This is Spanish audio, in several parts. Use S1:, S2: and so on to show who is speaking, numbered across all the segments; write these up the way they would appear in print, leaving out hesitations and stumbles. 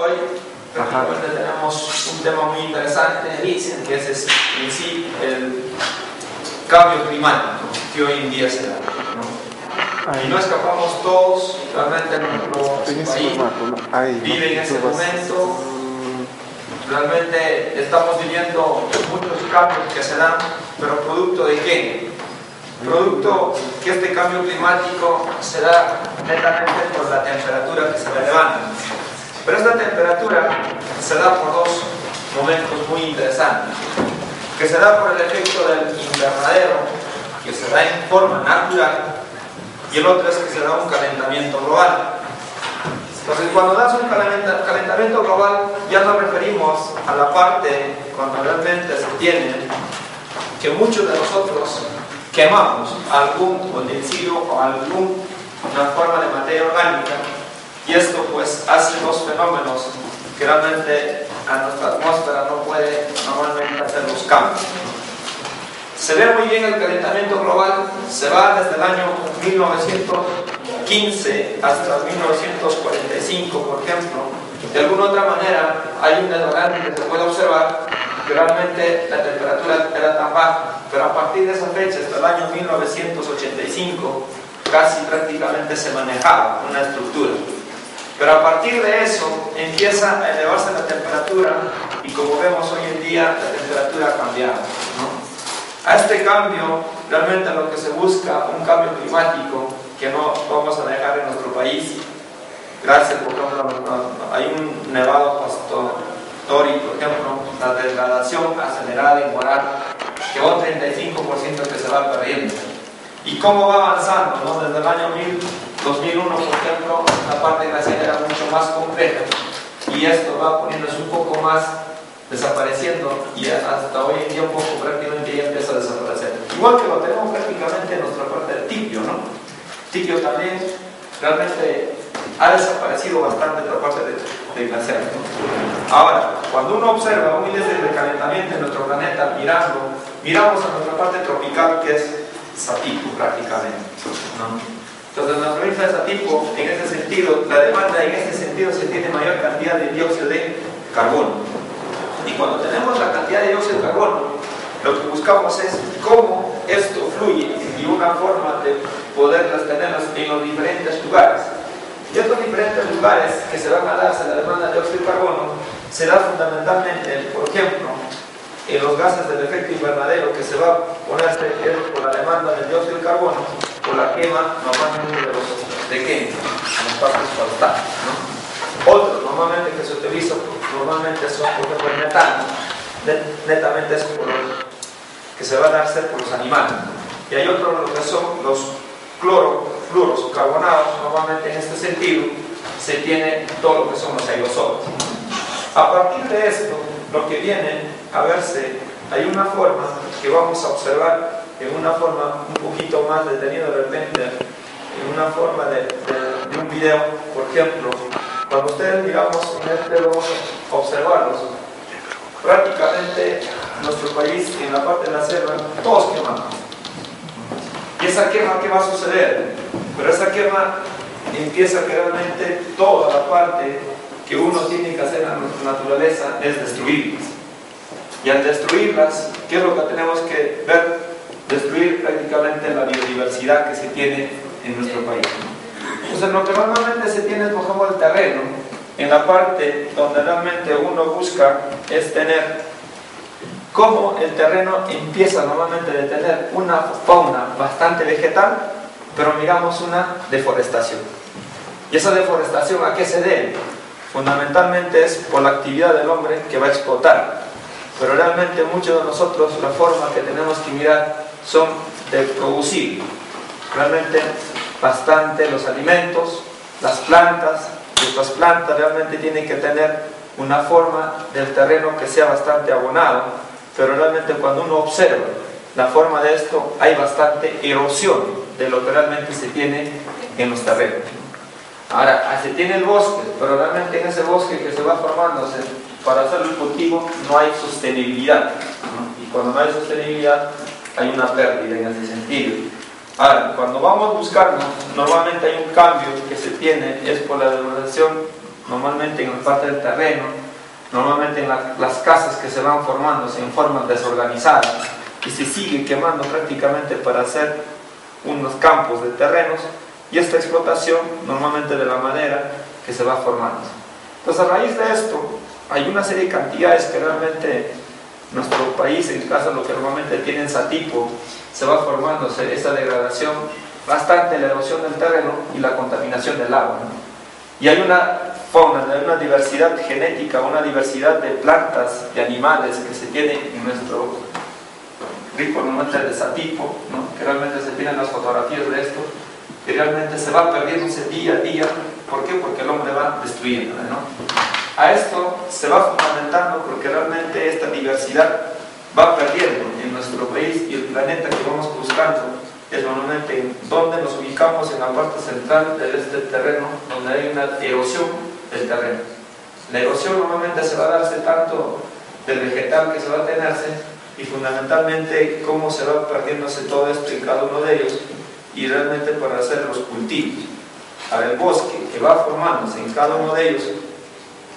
S1: Hoy prácticamente tenemos un tema muy interesante, que es en sí el cambio climático que hoy en día se da, ¿no? Y no escapamos todos, realmente nuestro país vive en ese momento. Realmente estamos viviendo muchos cambios que se dan, pero ¿producto de qué? Producto que este cambio climático se da netamente por la temperatura que se levanta. Pero esta temperatura se da por dos momentos muy interesantes, que se da por el efecto del invernadero, que se da en forma natural, y el otro es que se da un calentamiento global. Entonces, cuando das un calentamiento global, ya nos referimos a la parte cuando realmente se tiene que muchos de nosotros quemamos algún utensilio o alguna forma de materia orgánica, y esto pues hace dos fenómenos que realmente a nuestra atmósfera no puede normalmente hacer los cambios. Se ve muy bien el calentamiento global, se va desde el año 1915 hasta 1945, por ejemplo. De alguna otra manera hay un desbalance que se puede observar que realmente la temperatura era tan baja, pero a partir de esa fecha, hasta el año 1985, casi prácticamente se manejaba una estructura. Pero a partir de eso empieza a elevarse la temperatura y, como vemos hoy en día, la temperatura ha cambiado, ¿no? A este cambio, realmente lo que se busca, un cambio climático que no vamos a dejar en nuestro país. Gracias, por ejemplo, hay un nevado Tori, por ejemplo, la degradación acelerada y moral, que va un 35% que se va perdiendo. ¿Y cómo va avanzando, ¿no? Desde el año 2001, por ejemplo, la parte glacial era mucho más compleja, y esto va poniéndose un poco más, desapareciendo, y hasta hoy en día un poco prácticamente ya empieza a desaparecer. Igual que lo tenemos prácticamente en nuestra parte del Tikio, ¿no? Tikio también realmente ha desaparecido bastante la parte del glaciar, ¿no? Ahora, cuando uno observa muy desde el calentamiento de nuestro planeta, miramos a nuestra parte tropical, que es Satipo prácticamente, ¿no? Entonces, en la provincia de Satipo, en ese sentido, la demanda en ese sentido se tiene mayor cantidad de dióxido de carbono. Y cuando tenemos la cantidad de dióxido de carbono, lo que buscamos es cómo esto fluye y una forma de poder tenerlos en los diferentes lugares. Y estos diferentes lugares que se van a darse la demanda de dióxido de carbono se da fundamentalmente, por ejemplo, en los gases del efecto invernadero, que se va a ponerse por la demanda del dióxido de carbono, por la quema normalmente de qué, en las partes forestales, ¿no? Otros normalmente que se utilizan normalmente son, por ejemplo, el metano, netamente es por que se va a darse por los animales. Y hay otros que son los fluoros carbonados. Normalmente en este sentido se tiene todo lo que son los aerosoles. A partir de esto, lo que viene a verse, hay una forma que vamos a observar en una forma un poquito más detenida de repente, en una forma de un video, por ejemplo. Cuando ustedes, digamos, en este vamos a observarlos, prácticamente en nuestro país, en la parte de la selva, todos quemamos. ¿Y esa quema qué va a suceder? Pero esa quema empieza que realmente toda la parte que uno tiene que hacer en nuestra naturaleza es destruirlas. Y al destruirlas, ¿qué es lo que tenemos que ver? Destruir prácticamente la biodiversidad que se tiene en nuestro país. Entonces, lo que normalmente se tiene es, por ejemplo, el terreno, en la parte donde realmente uno busca es tener cómo el terreno empieza normalmente de tener una fauna bastante vegetal, pero miramos una deforestación. ¿Y esa deforestación a qué se debe? Fundamentalmente es por la actividad del hombre que va a explotar. Pero realmente muchos de nosotros, la forma que tenemos que mirar son de producir realmente bastante los alimentos, las plantas. Y estas plantas realmente tienen que tener una forma del terreno que sea bastante abonado, pero realmente cuando uno observa la forma de esto, hay bastante erosión de lo que realmente se tiene en los terrenos. Ahora, se tiene el bosque, pero realmente en ese bosque que se va formándose para hacer el cultivo no hay sostenibilidad, ¿no? Y cuando no hay sostenibilidad hay una pérdida en ese sentido. Ahora, cuando vamos buscando, normalmente hay un cambio que se tiene, es por la degradación normalmente en la parte del terreno, normalmente en las casas que se van formándose en formas desorganizadas y se sigue quemando prácticamente para hacer unos campos de terrenos, y esta explotación normalmente de la madera que se va formando. Entonces, a raíz de esto hay una serie de cantidades que realmente nuestro país, en caso de lo que normalmente tiene en Satipo, se va formándose esta degradación, bastante la erosión del terreno y la contaminación del agua, ¿no? Y hay una fauna, hay una diversidad genética, una diversidad de plantas y animales que se tiene en nuestro rico monte de Satipo, ¿no? Que realmente se tienen las fotografías de esto, que realmente se va perdiéndose día a día. ¿Por qué? Porque el hombre va destruyendo, ¿no? A esto se va fundamentando porque realmente esta diversidad va perdiendo en nuestro país, y el planeta que vamos buscando es normalmente donde nos ubicamos, en la parte central de este terreno, donde hay una erosión del terreno. La erosión normalmente se va a darse tanto del vegetal que se va a tenerse, y fundamentalmente cómo se va perdiéndose todo esto en cada uno de ellos, y realmente para hacer los cultivos. Ahora, el bosque que va formándose en cada uno de ellos,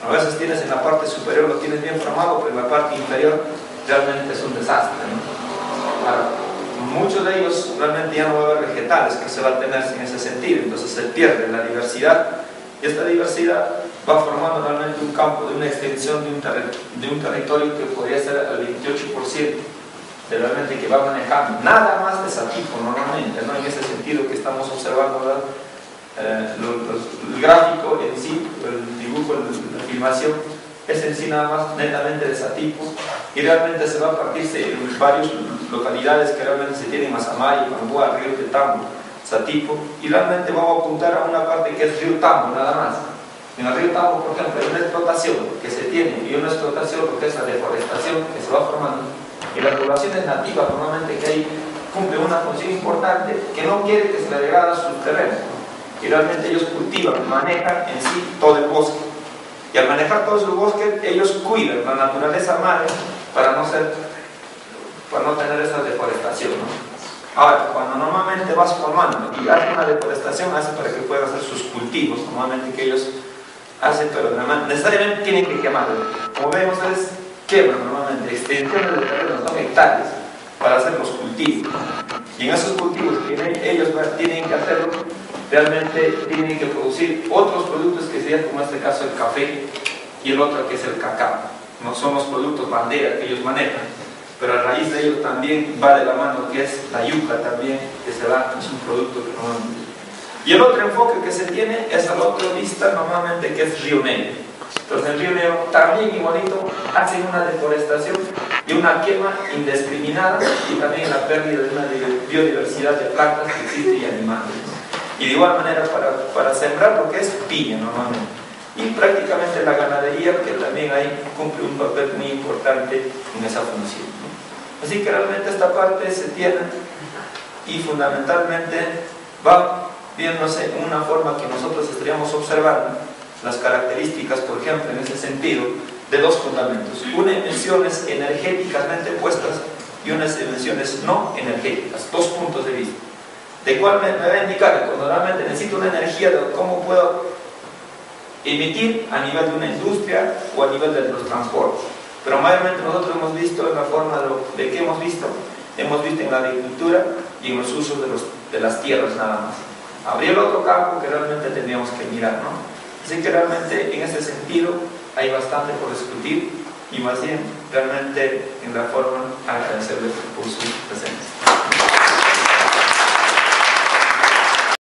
S1: a veces tienes en la parte superior, lo tienes bien formado, pero en la parte inferior realmente es un desastre, ¿no? Ahora, muchos de ellos realmente ya no va a haber vegetales que se va a tener en ese sentido, entonces se pierde la diversidad, y esta diversidad va formando realmente un campo de una extensión de un territorio que podría ser al 28% de realmente que va manejando, nada más de Satipo normalmente, ¿no? En ese sentido que estamos observando, ¿verdad? El gráfico en sí, el dibujo, la filmación, es en sí nada más netamente de Satipo, y realmente se va a partirse en varias localidades que realmente se tienen: Mazamayo, Pamboa, Río Tetambo, Satipo, y realmente vamos a apuntar a una parte que es Río Tambo nada más. En el Río Tambo, por ejemplo, hay una explotación que se tiene, y una explotación, lo que es la deforestación que se va formando, y las poblaciones nativas normalmente que hay cumplen una función importante, que no quiere que se le degrada sus terrenos, y realmente ellos cultivan, manejan en sí todo el bosque, y al manejar todo su bosque ellos cuidan la naturaleza madre para no tener esa deforestación, ¿no? Ahora, cuando normalmente vas formando y haces una deforestación, hace para que puedan hacer sus cultivos normalmente que ellos hacen, pero necesariamente tienen que quemarlo. Como vemos, es queman normalmente extensiones de terrenos, no hectáreas, para hacer los cultivos, y en esos cultivos que ellos tienen que hacerlo, realmente tienen que producir otros productos que serían, como en este caso, el café, y el otro que es el cacao. No son los productos bandera que ellos manejan, pero a raíz de ello también va de la mano que es la yuca también, que se da, es un producto que normalmente. Y el otro enfoque que se tiene es al otro vista normalmente, que es Río Negro. Entonces en Río Negro también igualito hacen una deforestación y una quema indiscriminada, y también la pérdida de una biodiversidad de plantas que existe y animales. Y de igual manera para sembrar lo que es piña normalmente. Y prácticamente la ganadería, que también ahí cumple un papel muy importante en esa función, ¿no? Así que realmente esta parte se tiene, y fundamentalmente va viéndose en una forma que nosotros estaríamos observando las características, por ejemplo, en ese sentido, de dos fundamentos: una emisiones energéticamente puestas y unas emisiones no energéticas, dos puntos de vista. De cuál me va a indicar que cuando realmente necesito una energía, de cómo puedo emitir a nivel de una industria o a nivel de los transportes. Pero mayormente nosotros hemos visto en la forma de que hemos visto en la agricultura y en los usos de las tierras nada más. Habría el otro campo que realmente tendríamos que mirar, ¿no? Así que realmente en ese sentido hay bastante por discutir, y más bien realmente en la forma agradecerles por su presencia.